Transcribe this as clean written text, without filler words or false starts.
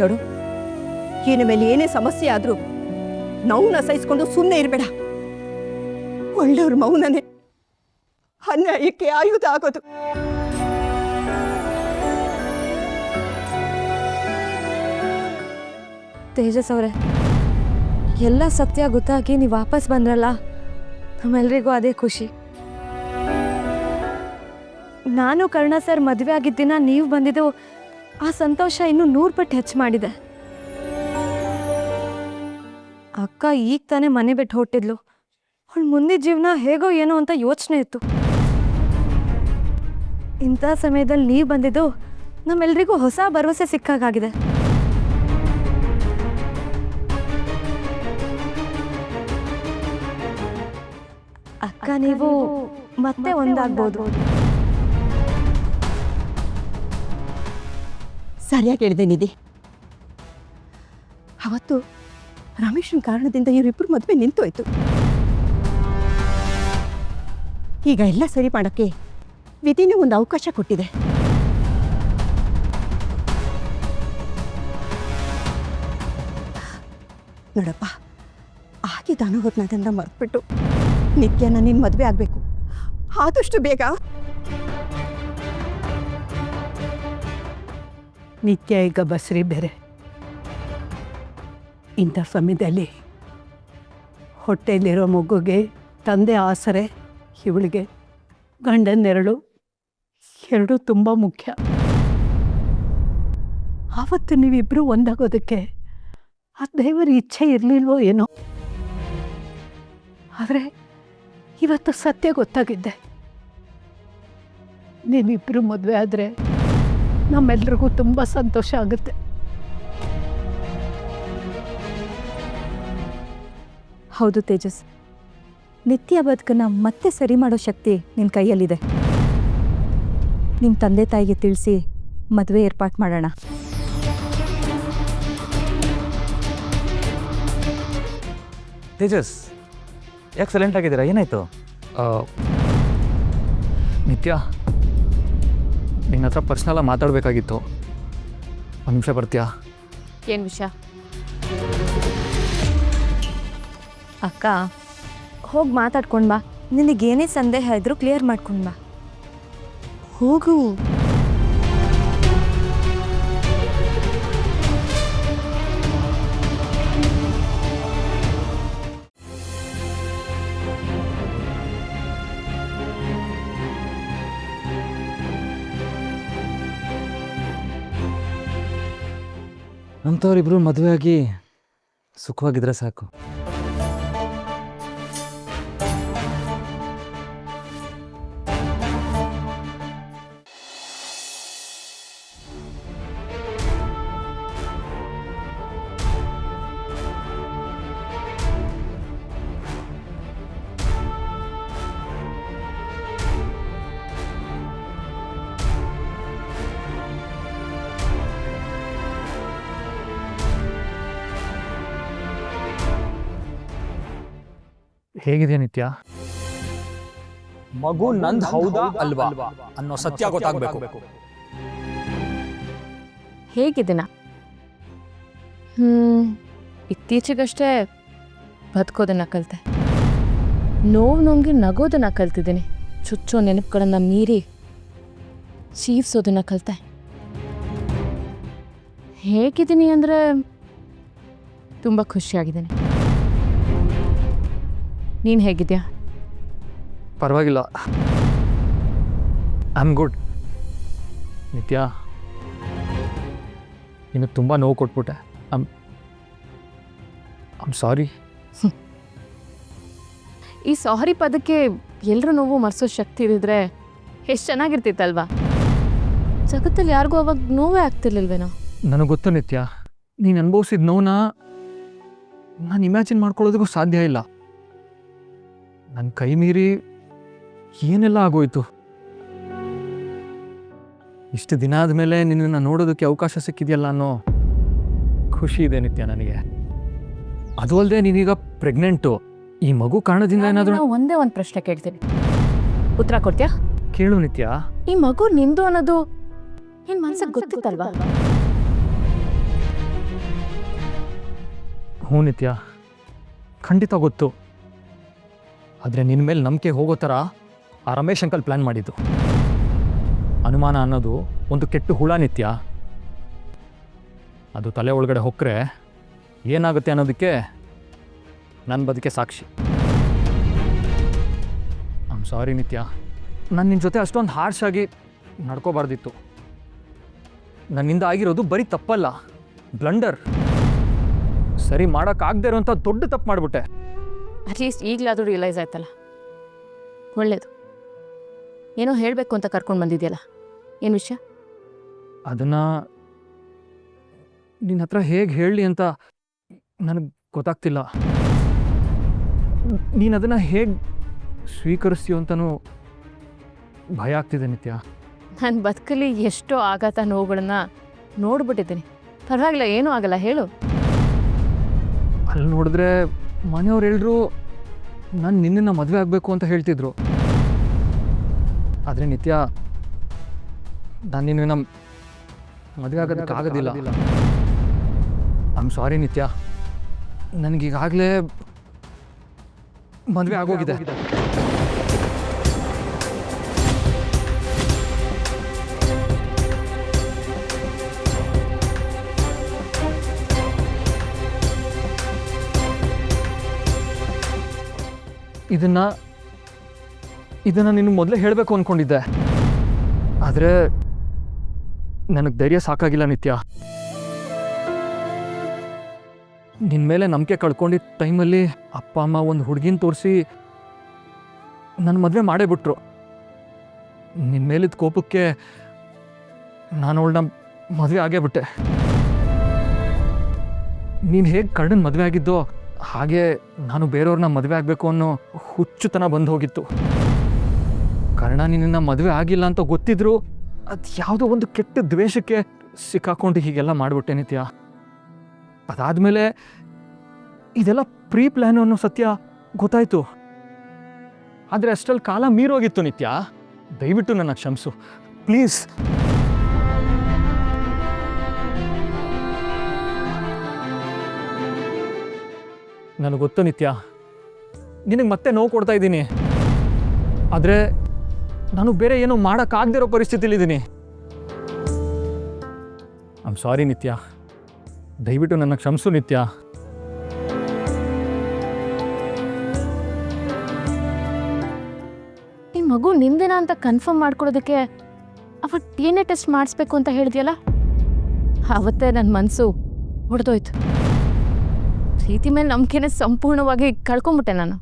ನೋಡು, ಇನ್ನು ಮೇಲೆ ಏನೇ ಸಮಸ್ಯೆ ಆದ್ರೂ ನೋವನ್ನ ಸಹಿಸ್ಕೊಂಡು ಸುಮ್ಮನೆ ಇರಬೇಡ. ಒಳ್ಳೆಯವ್ರ ಮೌನನೇ ಅನ್ಯಾಯಕ್ಕೆ ಆಯುಧ ಆಗೋದು. ತೇಜಸ್ ಅವರೇ, ಎಲ್ಲ ಸತ್ಯ ಗೊತ್ತಾಗಿ ನೀವು ವಾಪಸ್ ಬಂದ್ರಲ್ಲ, ನಮ್ಮೆಲ್ರಿಗೂ ಅದೇ ಖುಷಿ. ನಾನು ಕರ್ಣ ಸರ್ ಮದುವೆ ಆಗಿದ್ದ ದಿನ ನೀವು ಬಂದಿದ್ದು ಆ ಸಂತೋಷ ಇನ್ನೂ 100 ಪಟ್ಟು ಹೆಚ್ಚು ಮಾಡಿದೆ. ಅಕ್ಕ ಈಗ ತಾನೇ ಮನೆ ಬಿಟ್ಟು ಹೊಟ್ಟಿದ್ಲು. ಅವಳು ಮುಂದಿನ ಜೀವನ ಹೇಗೋ ಏನೋ ಅಂತ ಯೋಚನೆ ಇತ್ತು. ಇಂಥ ಸಮಯದಲ್ಲಿ ನೀವು ಬಂದಿದ್ದು ನಮ್ಮೆಲ್ರಿಗೂ ಹೊಸ ಭರವಸೆ ಸಿಕ್ಕಾಗಿದೆ. ಅಕ್ಕ ನೀವು ಮತ್ತೆ ಒಂದಾಗ್ಬೋದು. ಸರಿಯಾಗಿ ಹೇಳಿದೆ ನಿಧಿ. ಅವತ್ತು ರಮೇಶನ ಕಾರಣದಿಂದ ಇವರಿಬ್ಬರು ಮದುವೆ ನಿಂತೋಯ್ತು. ಈಗ ಎಲ್ಲ ಸರಿ ಮಾಡೋಕ್ಕೆ ವಿಧಿನೇ ಒಂದು ಅವಕಾಶ ಕೊಟ್ಟಿದೆ. ನೋಡಪ್ಪ, ಆಗಿದ್ದ ಅನುಭವದಿಂದ ಮರೆತುಬಿಟ್ಟು ನಿತ್ಯನ ನಿನ್ನ ಮದುವೆ ಆಗಬೇಕು, ಆದಷ್ಟು ಬೇಗ. ನಿತ್ಯ ಈಗ ಬಸ್ರಿ ಬೇರೆ. ಇಂಥ ಸಮಯದಲ್ಲಿ ಹೊಟ್ಟೆಯಲ್ಲಿರೋ ಮಗುಗೆ ತಂದೆ ಆಸರೆ, ಇವಳಿಗೆ ಗಂಡನ ನೆರಳು ಎರಡೂ ತುಂಬ ಮುಖ್ಯ. ಆವತ್ತು ನೀವಿಬ್ಬರು ಒಂದಾಗೋದಕ್ಕೆ ಆ ದೇವರ ಇಚ್ಛೆ ಇರಲಿಲ್ವೋ ಏನೋ. ಆದರೆ ಇವತ್ತು ಸತ್ಯ ಗೊತ್ತಾಗಿದ್ದೆ. ನೀವಿಬ್ಬರು ಮದುವೆ ಆದರೆ ನಮ್ಮೆಲ್ರಿಗೂ ತುಂಬ ಸಂತೋಷ ಆಗುತ್ತೆ. ಹೌದು ತೇಜಸ್, ನಿತ್ಯ ಬದುಕನ್ನು ಮತ್ತೆ ಸರಿ ಮಾಡೋ ಶಕ್ತಿ ನಿನ್ನ ಕೈಯಲ್ಲಿದೆ. ನಿಮ್ಮ ತಂದೆ ತಾಯಿಗೆ ತಿಳಿಸಿ ಮದುವೆ ಏರ್ಪಾಟ್ ಮಾಡೋಣ. ತೇಜಸ್, ಯಾಕೆ ಸೈಲೆಂಟ್ ಆಗಿದ್ದೀರಾ? ಏನಾಯಿತು? ನಿತ್ಯ, ನಿನ್ನ ಹತ್ರ ಪರ್ಸ್ನಲಾಗಿ ಮಾತಾಡಬೇಕಾಗಿತ್ತು. ಒಂದು ನಿಮಿಷ ಬರ್ತೀಯಾ? ಏನು ವಿಷಯ? ಅಕ್ಕ, ಹೋಗಿ ಮಾತಾಡ್ಕೊಂಡು ಬಾ. ನಿನಗೇನೇ ಸಂದೇಹ ಇದ್ರೂ ಕ್ಲಿಯರ್ ಮಾಡ್ಕೊಂಡು ಬಾ. ಹೋಗು. ಅಂಥವ್ರಿಬ್ರು ಮದುವೆಯಾಗಿ ಸುಖವಾಗಿದ್ರೆ ಸಾಕು. ಹೇಗಿದೆಯಾ ನಿತ್ಯ? ಮಗು ನಂದ್ ಹೌದಾ ಅಲ್ವಾ ಅನ್ನೋ ಸತ್ಯ ಗೊತ್ತಾಗಬೇಕು. ಹೇಗಿದ್ದೀನ? ಇತ್ತೀಚೆಗಷ್ಟೇ ಬದುಕೋದನ್ನು ಕಲಿತೆ. ನೋವು ನುಂಗಿ ನಗೋದನ್ನು ಕಲ್ತಿದ್ದೀನಿ. ಚುಚ್ಚೋ ನೆನಪುಗಳನ್ನು ಮೀರಿ ಜೀವಿಸೋದನ್ನು ಕಲಿತೆ. ಹೇಗಿದ್ದೀನಿ ಅಂದರೆ ತುಂಬ ಖುಷಿಯಾಗಿದ್ದೀನಿ. ನೀನು ಹೇಗಿದ್ಯಾ? ಪರವಾಗಿಲ್ಲ, ಐ ಆಮ್ ಗುಡ್. ನಿತ್ಯ, ನಿನಗೆ ತುಂಬ ನೋವು ಕೊಟ್ಬಿಟ್ಟೆ. I'm sorry. ಈ ಸಾರಿ ಪದಕ್ಕೆ ಎಲ್ಲರೂ ನೋವು ಮರೆಸೋ ಶಕ್ತಿ ಇದ್ದಿದ್ರೆ ಎಷ್ಟು ಚೆನ್ನಾಗಿರ್ತಿತ್ತಲ್ವಾ? ಜಗತ್ತಲ್ಲಿ ಯಾರಿಗೂ ಅವಾಗ ನೋವೇ ಆಗ್ತಿರ್ಲಿಲ್ವೇನೋ? ನನಗೆ ಗೊತ್ತು ನಿತ್ಯ, ನೀನು ಅನುಭವಿಸಿದ ನೋವನ್ನ ನಾನು ಇಮ್ಯಾಜಿನ್ ಮಾಡ್ಕೊಳ್ಳೋದಕ್ಕೂ ಸಾಧ್ಯ ಇಲ್ಲ. ನನ್ನ ಕೈ ಮೀರಿ ಏನೆಲ್ಲ ಆಗೋಯ್ತು. ಇಷ್ಟು ದಿನ ಆದಮೇಲೆ ನಿನ್ನನ್ನು ನೋಡೋದಕ್ಕೆ ಅವಕಾಶ ಸಿಕ್ಕಿದೆಯಲ್ಲ ಅನ್ನೋ ಖುಷಿ ಇದೆ ನಿತ್ಯ ನನಗೆ. ಅದು ಅಲ್ಲದೆ ನೀನೀಗ ಪ್ರೆಗ್ನೆಂಟು. ಈ ಮಗು ಕಾರಣದಿಂದ ಏನಾದರೂ... ಒಂದೇ ಒಂದು ಪ್ರಶ್ನೆ ಕೇಳ್ತೀನಿ, ಉತ್ತರ ಕೊಡ್ತೀಯಾ? ಕೇಳು ನಿತ್ಯ. ಈ ಮಗು ನಿಂದು ಅನ್ನೋದು ನಿನ್ನ ಮನಸ್ಸಿಗೆ ಗೊತ್ತಿತ್ತಲ್ವಾ? ಹ್ಞೂ ನಿತ್ಯ, ಖಂಡಿತ ಗೊತ್ತು. ಆದರೆ ನಿನ್ನ ಮೇಲೆ ನಂಬಿಕೆ ಹೋಗೋ ಥರ ಆ ರಮೇಶ್ ಅಂಕಲ್ ಪ್ಲ್ಯಾನ್ ಮಾಡಿದ್ದು. ಅನುಮಾನ ಅನ್ನೋದು ಒಂದು ಕೆಟ್ಟ ಹುಳ ನಿತ್ಯ. ಅದು ತಲೆ ಒಳಗಡೆ ಹೊಕ್ಕರೆ ಏನಾಗುತ್ತೆ ಅನ್ನೋದಕ್ಕೆ ನನ್ನ ಬದುಕೆ ಸಾಕ್ಷಿ. ಐಮ್ ಸಾರಿ ನಿತ್ಯ, ನಾನು ನಿನ್ನ ಜೊತೆ ಅಷ್ಟೊಂದು ಹಾರ್ಶ್ ಆಗಿ ನಡ್ಕೋಬಾರ್ದಿತ್ತು. ನನ್ನಿಂದ ಆಗಿರೋದು ಬರೀ ತಪ್ಪಲ್ಲ, ಬ್ಲಂಡರ್. ಸರಿ ಮಾಡೋಕ್ಕಾಗದೇ ಇರೋಂಥ ದೊಡ್ಡ ತಪ್ಪು ಮಾಡಿಬಿಟ್ಟೆ. ಅಟ್ಲೀಸ್ಟ್ ಈಗಲಾದರೂ ರಿಯಲೈಸ್ ಆಯ್ತಲ್ಲ, ಒಳ್ಳೇದು. ಏನೋ ಹೇಳಬೇಕು ಅಂತ ಕರ್ಕೊಂಡು ಬಂದಿದೆಯಲ್ಲ, ಏನು ವಿಷಯ? ಅದನ್ನು ನಿನ್ನ ಹತ್ರ ಹೇಗೆ ಹೇಳಲಿ ಅಂತ ನನಗೆ ಗೊತ್ತಾಗ್ತಿಲ್ಲ. ನೀನು ಅದನ್ನು ಹೇಗೆ ಸ್ವೀಕರಿಸ್ತೀಯೋ ಅಂತಲೂ ಭಯ ಆಗ್ತಿದೆ ನಿತ್ಯ. ನನ್ನ ಬದುಕಲ್ಲಿ ಎಷ್ಟೋ ಆಘಾತ ನೋವುಗಳನ್ನ ನೋಡ್ಬಿಟ್ಟಿದ್ದೀನಿ. ಪರವಾಗಿಲ್ಲ, ಏನೂ ಆಗಲ್ಲ, ಹೇಳು. ಅಲ್ಲಿ ನೋಡಿದ್ರೆ ಮನೆಯವ್ರು ಎಲ್ಲರೂ ನಾನು ನಿನ್ನನ್ನು ಮದುವೆ ಆಗಬೇಕು ಅಂತ ಹೇಳ್ತಿದ್ರು. ಆದರೆ ನಿತ್ಯ, ನಾನು ನಿನ್ನ ಮದುವೆ ಆಗೋದಕ್ಕಾಗೋದಿಲ್ಲ. ಐಮ್ ಸಾರಿ ನಿತ್ಯ, ನನಗೀಗಾಗಲೇ ಮದುವೆ ಆಗೋಗಿದೆ. ಇದನ್ನು ನೀನು ಮೊದಲೇ ಹೇಳಬೇಕು ಅಂದ್ಕೊಂಡಿದ್ದೆ, ಆದರೆ ನನಗೆ ಧೈರ್ಯ ಸಾಕಾಗಿಲ್ಲ ನಿತ್ಯ. ನಿನ್ನ ಮೇಲೆ ನಂಬಿಕೆ ಕಳ್ಕೊಂಡಿದ್ದ ಟೈಮಲ್ಲಿ ಅಪ್ಪ ಅಮ್ಮ ಒಂದು ಹುಡುಗಿನ ತೋರಿಸಿ ನನ್ನ ಮದುವೆ ಮಾಡೇ ಬಿಟ್ರು. ನಿನ್ನ ಮೇಲಿದ್ದ ಕೋಪಕ್ಕೆ ನಾನು ಅವಳನ್ನ ಮದುವೆ ಆಗೇ ಬಿಟ್ಟೆ. ನೀನು ಹೇಗೆ ಕರ್ಣನ ಮದುವೆ ಆಗಿದ್ದೋ ಹಾಗೆ ನಾನು ಬೇರೆಯವ್ರನ್ನ ಮದುವೆ ಆಗಬೇಕು ಅನ್ನೋ ಹುಚ್ಚುತನ ಬಂದು ಹೋಗಿತ್ತು. ಕರ್ಣ ನಿನ್ನ ಮದುವೆ ಆಗಿಲ್ಲ ಅಂತ ಗೊತ್ತಿದ್ರು ಅದು ಯಾವುದೋ ಒಂದು ಕೆಟ್ಟ ದ್ವೇಷಕ್ಕೆ ಸಿಕ್ಕಾಕೊಂಡು ಹೀಗೆಲ್ಲ ಮಾಡಿಬಿಟ್ಟೆ ನಿತ್ಯ. ಅದಾದಮೇಲೆ ಇದೆಲ್ಲ ಪ್ರೀ ಪ್ಲ್ಯಾನ್ ಅನ್ನೋ ಸತ್ಯ ಗೊತ್ತಾಯಿತು. ಆದರೆ ಅಷ್ಟರಲ್ಲಿ ಕಾಲ ಮೀರೋಗಿತ್ತು ನಿತ್ಯ. ದಯವಿಟ್ಟು ನನ್ನ ಕ್ಷಮಿಸು ಪ್ಲೀಸ್. ನನಗೆ ಗೊತ್ತು ನಿತ್ಯ, ನಿನಗೆ ಮತ್ತೆ ನೋವು ಕೊಡ್ತಾ ಇದ್ದೀನಿ. ಆದರೆ ನಾನು ಬೇರೆ ಏನೋ ಮಾಡೋಕ್ಕಾಗದಿರೋ ಪರಿಸ್ಥಿತಿಲಿದ್ದೀನಿ. ಐಮ್ ಸಾರಿ ನಿತ್ಯ, ದಯವಿಟ್ಟು ನನ್ನ ಕ್ಷಮಿಸು ನಿತ್ಯ. ಈ ಮಗು ನಿಂದೇನಾ ಅಂತ ಕನ್ಫರ್ಮ್ ಮಾಡ್ಕೊಳ್ಳೋದಕ್ಕೆ ಅವ DNA ಟೆಸ್ಟ್ ಮಾಡಿಸ್ಬೇಕು ಅಂತ ಹೇಳಿದ್ಯಲ್ಲ, ಆವತ್ತೇ ನನ್ನ ಮನಸ್ಸು ಹೊಡೆದೋಯ್ತು. ಪ್ರೀತಿ ಮೇಲೆ ನಂಬಿಕೆನೇ ಸಂಪೂರ್ಣವಾಗಿ ಕಳ್ಕೊಂಬಿಟ್ಟೆ ನಾನು.